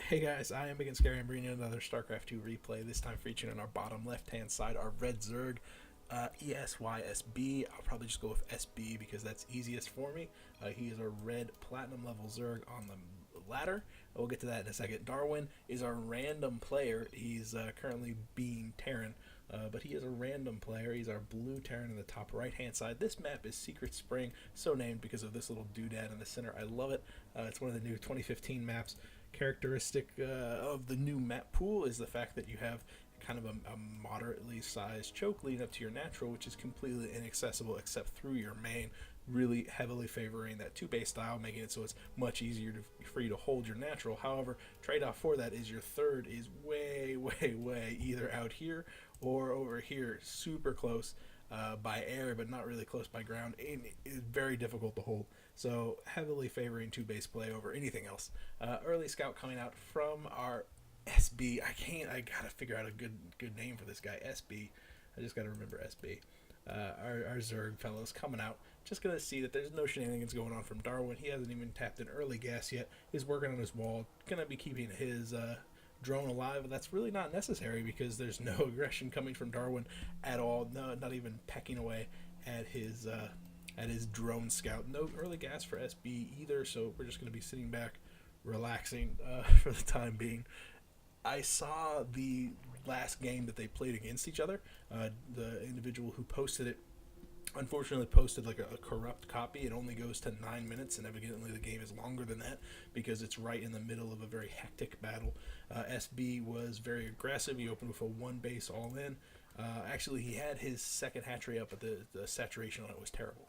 Hey guys, I am Ibigandscary. I'm bringing you another StarCraft 2 replay, this time featuring on our bottom left-hand side our red Zerg, ESYSB. I'll probably just go with SB because that's easiest for me. He is a red platinum level Zerg on the ladder. We'll get to that in a second. Darwin is our random player. He's currently being Terran, but he is a random player. He's our blue Terran in the top right-hand side. This map is Secret Spring, so named because of this little doodad in the center. I love it. It's one of the new 2015 maps. Characteristic of the new map pool is the fact that you have kind of a moderately sized choke leading up to your natural, which is completely inaccessible except through your main, really heavily favoring that 2-base style, making it so it's much easier for you to hold your natural. However, trade-off for that is your third is way either out here or over here, super close by air, but not really close by ground. It's very difficult to hold. So heavily favoring 2-base play over anything else. Early scout coming out from our SB. I gotta figure out a good name for this guy. SB. I just gotta remember SB. Our Zerg fellows coming out. Just gonna see that there's no shenanigans going on from Darwin. He hasn't even tapped an early gas yet. He's working on his wall. Gonna be keeping his drone alive, but that's really not necessary because there's no aggression coming from Darwin at all. No, not even pecking away at his drone scout. No early gas for SB either, so we're just going to be sitting back, relaxing for the time being. I saw the last game that they played against each other. The individual who posted it unfortunately posted like a corrupt copy. It only goes to 9 minutes, and evidently the game is longer than that because it's right in the middle of a very hectic battle. SB was very aggressive. He opened with a 1-base all-in. Actually, he had his second hatchery up, but the saturation on it was terrible.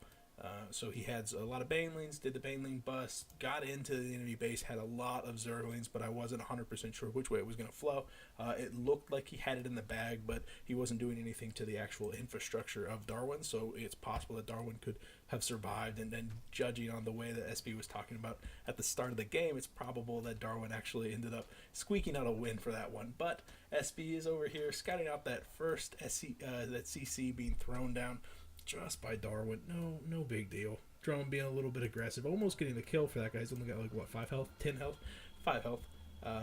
So he had a lot of banelings, did the baneling bust, got into the enemy base, had a lot of Zerglings, but I wasn't 100% sure which way it was going to flow. It looked like he had it in the bag, but he wasn't doing anything to the actual infrastructure of Darwin, so it's possible that Darwin could have survived, and then judging on the way that SB was talking about at the start of the game, it's probable that Darwin actually ended up squeaking out a win for that one. But SB is over here scouting out that first that CC being thrown down just by Darwin. No big deal. Drone being a little bit aggressive, almost getting the kill for that guy. He's only got like what, 5 health, 10 health, 5 health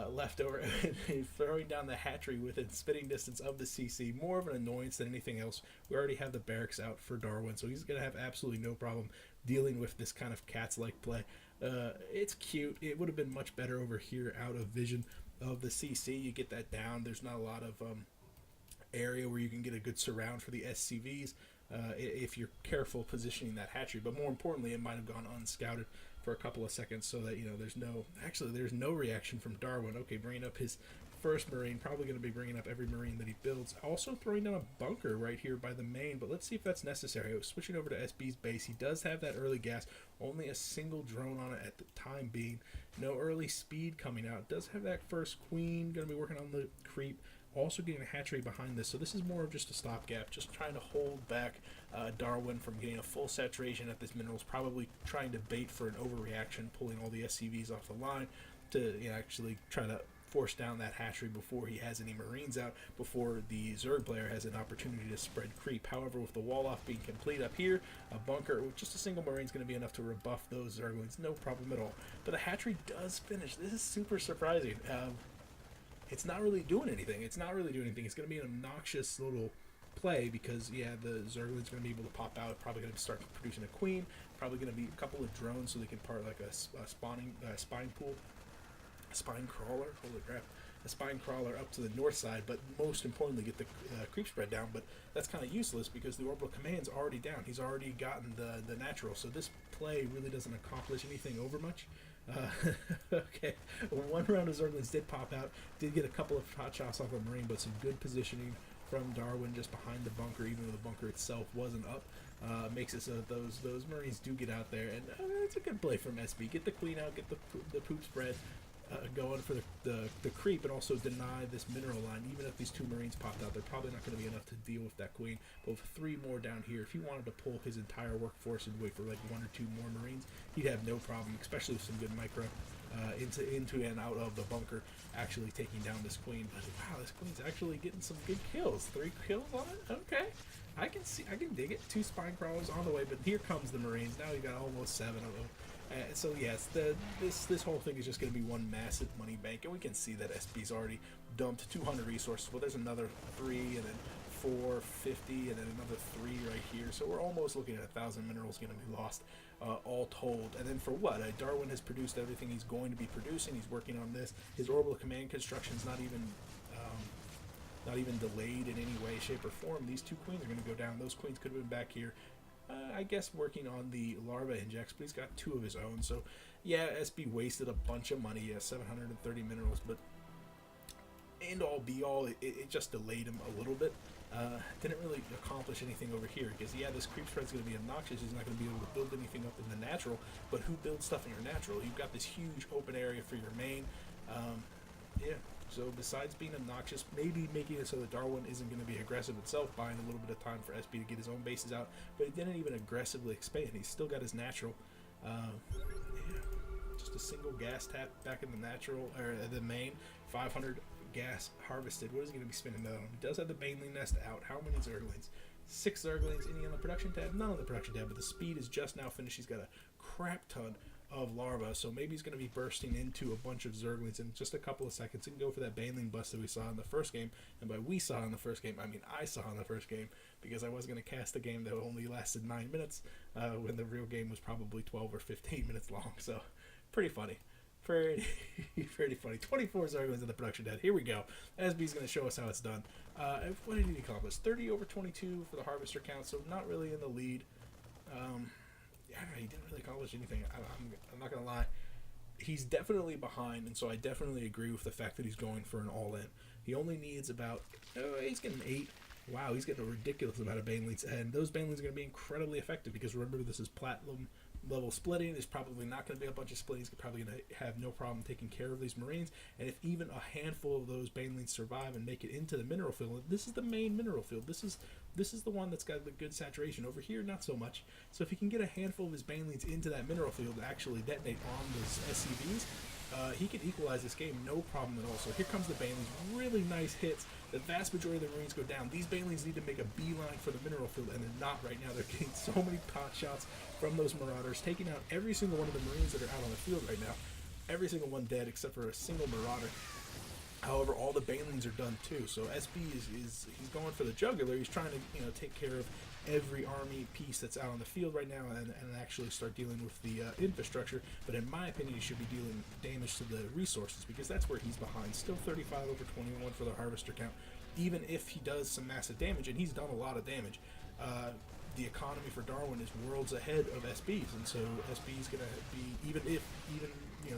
left over. Throwing down the hatchery within spitting distance of the CC. More of an annoyance than anything else. We already have the barracks out for Darwin, so he's gonna have absolutely no problem dealing with this kind of cats-like play. It's cute. It would have been much better over here out of vision of the CC. You get that down. There's not a lot of area where you can get a good surround for the SCVs. If you're careful positioning that hatchery, but more importantly, it might have gone unscouted for a couple of seconds so that there's no reaction from Darwin. Okay, bringing up his first Marine, probably going to be bringing up every Marine that he builds. Also throwing down a bunker right here by the main, but let's see if that's necessary. Switching over to SB's base, he does have that early gas, only a single drone on it at the time being. No early speed coming out. Does have that first queen, going to be working on the creep. Also getting a hatchery behind this, so this is more of just a stopgap, just trying to hold back Darwin from getting a full saturation at this minerals, probably trying to bait for an overreaction, pulling all the SCVs off the line to actually try to force down that hatchery before he has any Marines out, before the Zerg player has an opportunity to spread creep. However, with the wall off being complete up here, a bunker with just a single Marine is going to be enough to rebuff those Zerglings, no problem at all. But the hatchery does finish. This is super surprising. It's not really doing anything. It's going to be an obnoxious little play because, yeah, the Zergling's going to be able to pop out. Probably going to start producing a queen. Probably going to be a couple of drones so they can part like a spine pool. A spine crawler. Holy crap. A spine crawler up to the north side, but most importantly get the creep spread down. But that's kind of useless because the orbital command's already down. He's already gotten the natural. So this play really doesn't accomplish anything over much. Okay, one round of Zerglings did pop out, did get a couple of hot shots off a Marine, but some good positioning from Darwin just behind the bunker, even though the bunker itself wasn't up. Makes it so that those Marines do get out there, and it's a good play from SB. Get the queen out, get the poop spread going for the creep, and also deny this mineral line. Even if these 2 Marines popped out, they're probably not going to be enough to deal with that queen. But with 3 more down here, if he wanted to pull his entire workforce and wait for like 1 or 2 more Marines, he'd have no problem, especially with some good micro into and out of the bunker, actually taking down this queen. But wow, this queen's actually getting some good kills. 3 kills on it. Okay, I can dig it. 2 spine crawlers on the way, but here comes the Marines. Now you got almost 7 of them. So yes, this whole thing is just going to be one massive money bank, and we can see that SB's already dumped 200 resources. Well, there's another 3, and then 450, and then another 3 right here. So we're almost looking at 1,000 minerals going to be lost, all told. And then for what? Darwin has produced everything he's going to be producing. He's working on this. His orbital command construction is not even delayed in any way, shape, or form. These 2 queens are going to go down. Those queens could have been back here, I guess, working on the larva injects, but he's got 2 of his own. So, yeah, SB wasted a bunch of money, 730 minerals, but end all be all, it just delayed him a little bit. Didn't really accomplish anything over here, because, yeah, this creep spread's going to be obnoxious. He's not going to be able to build anything up in the natural, but who builds stuff in your natural? You've got this huge open area for your main. Yeah. So besides being obnoxious, maybe making it so that Darwin isn't going to be aggressive itself, buying a little bit of time for SB to get his own bases out, but he didn't even aggressively expand. He's still got his natural. Yeah, just a single gas tap back in the natural, or the main. 500 gas harvested. What is he going to be spending that on? He does have the baneling nest out. How many zerglings? 6 zerglings. Any on the production tab? None on the production tab, but the speed is just now finished. He's got a crap ton of larvae, so maybe he's going to be bursting into a bunch of zerglings in just a couple of seconds and go for that baneling bust that we saw in the first game. And by we saw in the first game, I mean I saw in the first game, because I was going to cast a game that only lasted 9 minutes when the real game was probably 12 or 15 minutes long. So pretty funny. Pretty funny. 24 zerglings in the production dead. Here we go. SB's going to show us how it's done. What did he accomplish? 30 over 22 for the harvester count, so not really in the lead. Yeah, he didn't really accomplish anything. I'm not going to lie. He's definitely behind, and so I definitely agree with the fact that he's going for an all-in. He only needs about... he's getting 8. Wow, he's getting a ridiculous amount of banelings, and those banelings are going to be incredibly effective, because remember, this is platinum level splitting. There's probably not going to be a bunch of splitting. He's probably going to have no problem taking care of these marines, and if even a handful of those banelings survive and make it into the mineral field, this is the main mineral field. This is the one that's got the good saturation. Over here, not so much. So if he can get a handful of his banelings into that mineral field and actually detonate on those SCVs, he can equalize this game, no problem at all. So here comes the banelings, really nice hits. The vast majority of the marines go down. These banelings need to make a beeline for the mineral field, and they're not right now. They're getting so many pot shots from those marauders, taking out every single one of the marines that are out on the field right now. Every single one dead except for a single marauder. However, all the banelings are done too. So SB he's going for the jugular. He's trying to take care of every army piece that's out on the field right now, and actually start dealing with the infrastructure. But in my opinion, he should be dealing damage to the resources, because that's where he's behind. Still 35 over 21 for the harvester count. Even if he does some massive damage, and he's done a lot of damage, the economy for Darwin is worlds ahead of SB's, and so SB's going to be, even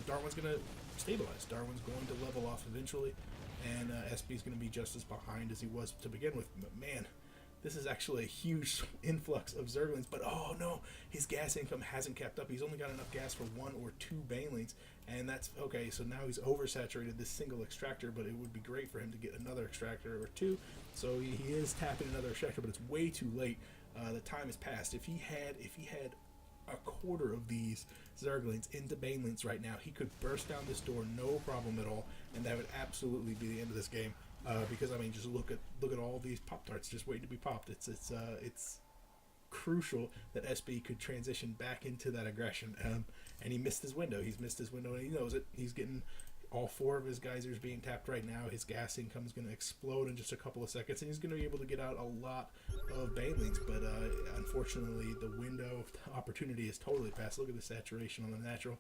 Darwin's going to stabilize. Darwin's going to level off eventually, and SB's going to be just as behind as he was to begin with. But man, this is actually a huge influx of zerglings, but oh no, his gas income hasn't kept up. He's only got enough gas for 1 or 2 banelings, and that's okay. So now he's oversaturated this single extractor, but it would be great for him to get another extractor or 2. So he is tapping another extractor, but it's way too late. The time has passed. If he had a quarter of these zerglings into banelings right now, he could burst down this door no problem at all, and that would absolutely be the end of this game. Because I mean, just look at all these Pop-Tarts just waiting to be popped. It's crucial that SB could transition back into that aggression, and he missed his window. He's missed his window, and he knows it. He's getting all 4 of his geysers being tapped right now. His gas income is going to explode in just a couple of seconds, and he's going to be able to get out a lot of banelings. But unfortunately, the window of opportunity is totally passed. Look at the saturation on the natural.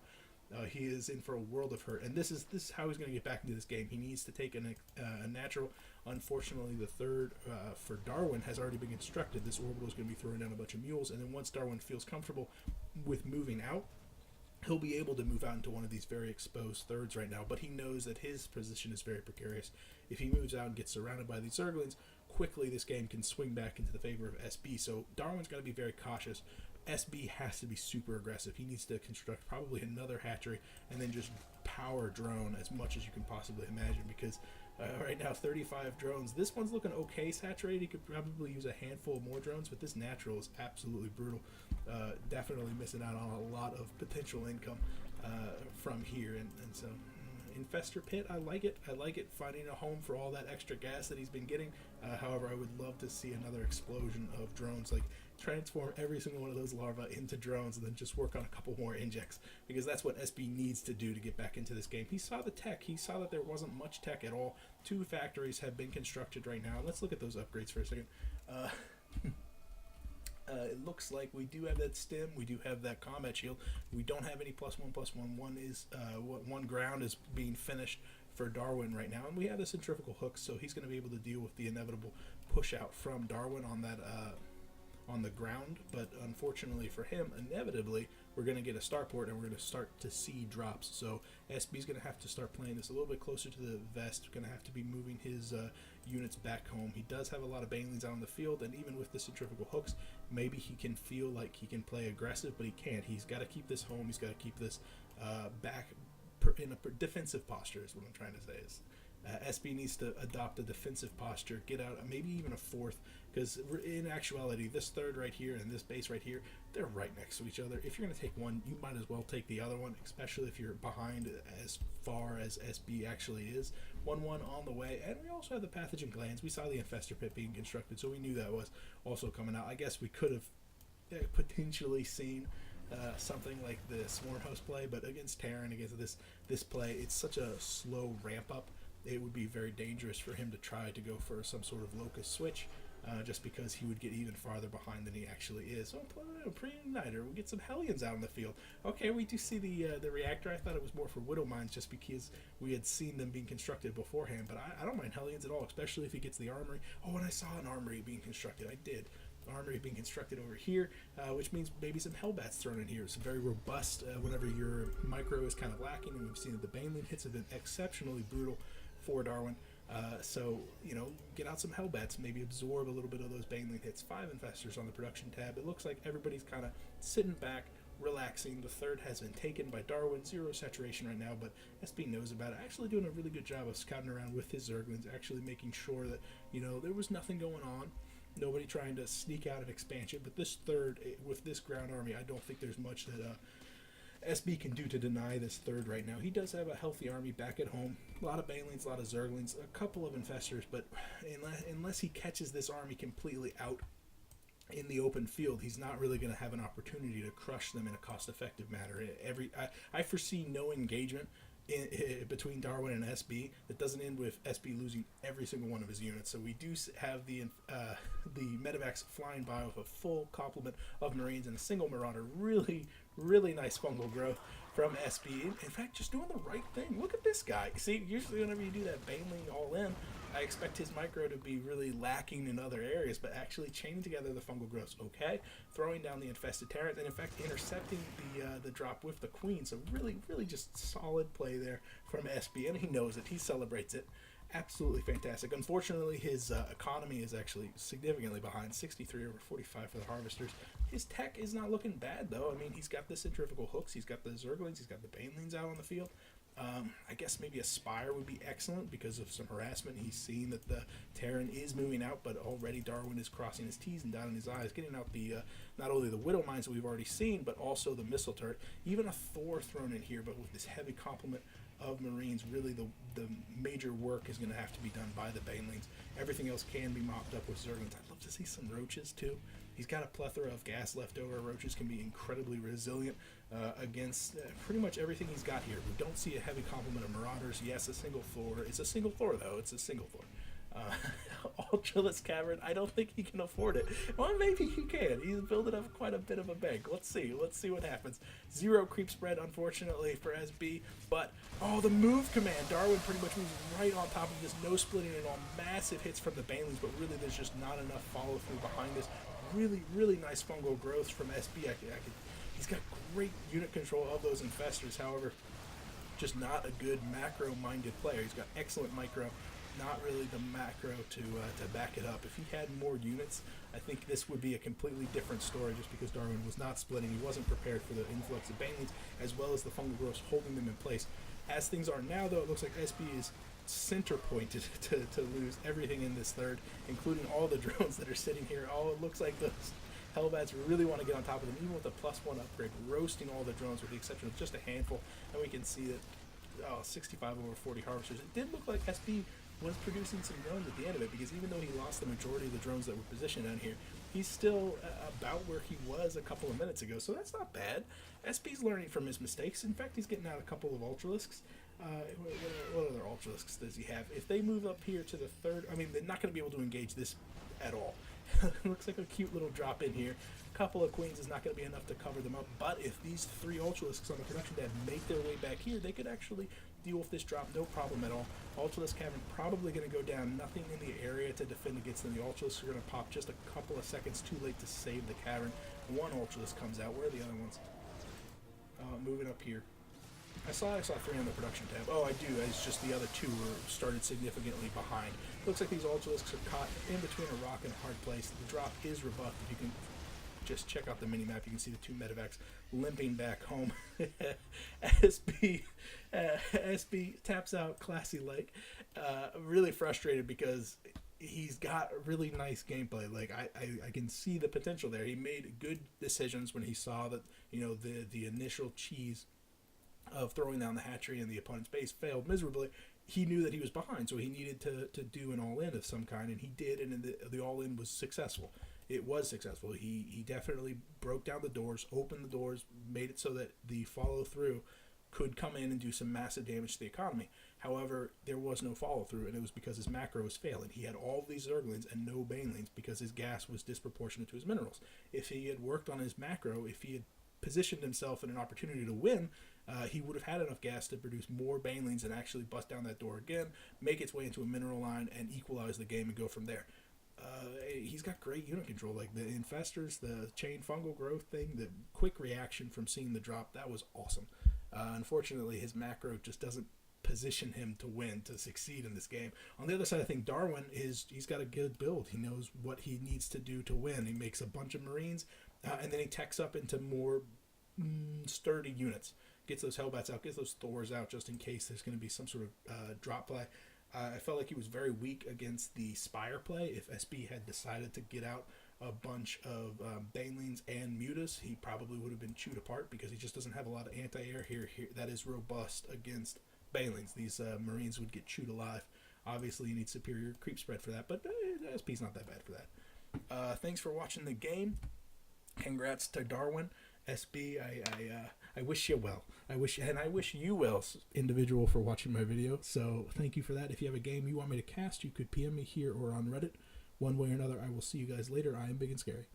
He is in for a world of hurt, and this is how he's going to get back into this game. He needs to take a natural. Unfortunately, the third for Darwin has already been constructed. This orbital is going to be throwing down a bunch of mules, and then once Darwin feels comfortable with moving out, he'll be able to move out into one of these very exposed thirds right now, but he knows that his position is very precarious. If he moves out and gets surrounded by these zerglings, quickly this game can swing back into the favor of SB. So Darwin's got to be very cautious. SB has to be super aggressive. He needs to construct probably another hatchery and then just power drone as much as you can possibly imagine, because right now 35 drones. This one's looking okay saturated. He could probably use a handful more drones, but this natural is absolutely brutal. Definitely missing out on a lot of potential income from here, and so Infestor Pit, I like it. I like it, finding a home for all that extra gas that he's been getting. However, I would love to see another explosion of drones. Like, transform every single one of those larvae into drones and then just work on a couple more injects, because that's what SB needs to do to get back into this game. He saw the tech. He saw that there wasn't much tech at all. 2 factories have been constructed right now. Let's look at those upgrades for a second. It looks like we do have that stim. We do have that combat shield. We don't have any +1/+1. One ground is being finished for Darwin right now, and we have the centrifugal hooks, so he's going to be able to deal with the inevitable push out from Darwin on that on the ground. But unfortunately for him, inevitably we're going to get a starport and we're going to start to see drops. So SB's going to have to start playing this a little bit closer to the vest. Going to have to be moving his units back home. He does have a lot of banelings out on the field, and even with the centrifugal hooks, maybe he can feel like he can play aggressive, but he can't. He's got to keep this home. He's got to keep this back in a defensive posture is what I'm trying to say. Is SB needs to adopt a defensive posture, get out maybe even a 4th, because in actuality this 3rd right here and this base right here, they're right next to each other. If you're going to take one, you might as well take the other one, especially if you're behind as far as SB actually is. 1-1 on the way. And we also have the pathogen glands. We saw the infestor pit being constructed, so we knew that was also coming out. I guess we could have potentially seen something like the Sworn Host play, but against Terran, against this play, it's such a slow ramp up. It would be very dangerous for him to try to go for some sort of locust switch, just because he would get even farther behind than he actually is. So pre-igniter, we get some Hellions out in the field. Okay, we do see the reactor. I thought it was more for Widow Mines, just because we had seen them being constructed beforehand, but I don't mind Hellions at all, especially if he gets the armory. Oh, and I saw an armory being constructed. I did. Armory being constructed over here, which means maybe some Hellbats thrown in here. It's very robust whenever your micro is kind of lacking, and we've seen that the Baneling hits have been exceptionally brutal for Darwin. So, get out some Hellbats, maybe absorb a little bit of those Baneling hits. 5 infestors on the production tab. It looks like everybody's kind of sitting back, relaxing. The 3rd has been taken by Darwin. 0 saturation right now, but SB knows about it. Actually doing a really good job of scouting around with his Zerglings, actually making sure that, there was nothing going on. Nobody trying to sneak out an expansion, but this 3rd, with this ground army, I don't think there's much that SB can do to deny this 3rd right now. He does have a healthy army back at home. A lot of Banelings, a lot of Zerglings, a couple of infestors, but unless he catches this army completely out in the open field, he's not really going to have an opportunity to crush them in a cost-effective manner. I foresee no engagement between Darwin and SB that doesn't end with SB losing every single one of his units. So we do have the medevacs flying by with a full complement of Marines and a single Marauder. Really, really nice fungal growth from SB. In fact, just doing the right thing. Look at this guy. See, usually whenever you do that Baneling all in, I expect his micro to be really lacking in other areas, but actually chaining together the fungal growths, okay, throwing down the infested Terrans, and in fact intercepting the drop with the Queen. So really, really just solid play there from SB, and he knows it. He celebrates it. Absolutely fantastic. Unfortunately, his economy is actually significantly behind, 63 over 45 for the Harvesters. His tech is not looking bad, though. I mean, he's got the centrifugal hooks, he's got the Zerglings, he's got the Banelings out on the field. I guess maybe a Spire would be excellent because of some harassment. He's seen that the Terran is moving out, but already Darwin is crossing his T's and dotting his I's, getting out the not only the Widow Mines that we've already seen, but also the missile turret. Even a Thor thrown in here, but with this heavy complement of Marines, really the major work is going to have to be done by the Banelings. Everything else can be mopped up with Zerglings. I'd love to see some Roaches too. He's got a plethora of gas left over. Roaches can be incredibly resilient against pretty much everything he's got here. We don't see a heavy complement of Marauders. Yes, a single Thor. It's a single Thor, though. It's a single Thor. Ultraless Cavern, I don't think he can afford it. Well, maybe he can. He's building up quite a bit of a bank. Let's see what happens. 0 creep spread, unfortunately, for SB. But, the move command. Darwin pretty much moves right on top of this. No splitting at all. Massive hits from the Banelings, but really there's just not enough follow-through behind this. Really, really nice fungal growth from SB. He's got great unit control of those infestors. However, just not a good macro-minded player. He's got excellent micro, not really the macro to back it up. If he had more units, I think this would be a completely different story, just because Darwin was not splitting. He wasn't prepared for the influx of Banelings, as well as the fungal growth holding them in place. As things are now, though, it looks like SB is center pointed to lose everything in this 3rd, including all the drones that are sitting here. It looks like those Hellbats really want to get on top of them, even with the +1 upgrade, roasting all the drones with the exception of just a handful. And we can see that 65 over 40 Harvesters. It did look like SB was producing some drones at the end of it, because even though he lost the majority of the drones that were positioned down here, he's still about where he was a couple of minutes ago, so that's not bad. SB's learning from his mistakes. In fact, he's getting out a couple of Ultralisks. What other Ultralisks does he have? If they move up here to the third, I mean, they're not going to be able to engage this at all. Looks like a cute little drop in here. A couple of queens is not going to be enough to cover them up, but if these 3 Ultralisks on the production tab make their way back here, they could actually deal with this drop no problem at all. Ultralisk Cavern probably going to go down. Nothing in the area to defend against them. The Ultralisks are going to pop just a couple of seconds too late to save the cavern. One Ultralisk comes out. Where are the other ones? Moving up here. I saw 3 on the production tab. Oh, I do. It's just the other 2 were started significantly behind. Looks like these Ultralisks are caught in between a rock and a hard place. The drop is rebuffed. If you can just check out the mini-map, you can see the 2 medevacs limping back home. SB taps out Classy Lake. Really frustrated because he's got really nice gameplay. Like I can see the potential there. He made good decisions when he saw that, you know, the initial cheese of throwing down the hatchery in the opponent's base failed miserably. He knew that he was behind, so he needed to do an all-in of some kind, and he did, and the all-in was successful. It was successful. He definitely broke down the doors, opened the doors, made it so that the follow-through could come in and do some massive damage to the economy. However, there was no follow-through, and it was because his macro was failing. He had all of these Zerglings and no Banelings because his gas was disproportionate to his minerals. If he had worked on his macro, if he had positioned himself in an opportunity to win, he would have had enough gas to produce more Banelings and actually bust down that door again, make its way into a mineral line, and equalize the game and go from there. He's got great unit control, like the infestors, the chain fungal growth thing, the quick reaction from seeing the drop. That was awesome. Unfortunately, his macro just doesn't position him to win, to succeed in this game. On the other side, I think Darwin he's got a good build. He knows what he needs to do to win. He makes a bunch of Marines, and then he techs up into more sturdy units. Gets those Hellbats out, gets those Thors out just in case there's going to be some sort of drop play. I felt like he was very weak against the Spire play. If SB had decided to get out a bunch of Banelings and Mutas, he probably would have been chewed apart because he just doesn't have a lot of anti-air here that is robust against Banelings. These Marines would get chewed alive. Obviously, you need superior creep spread for that, but SP's not that bad for that. Thanks for watching the game. Congrats to Darwin. SB, I wish you well. I wish you well, individual, for watching my video. So thank you for that. If you have a game you want me to cast, you could PM me here or on Reddit. One way or another, I will see you guys later. I am Big and Scary.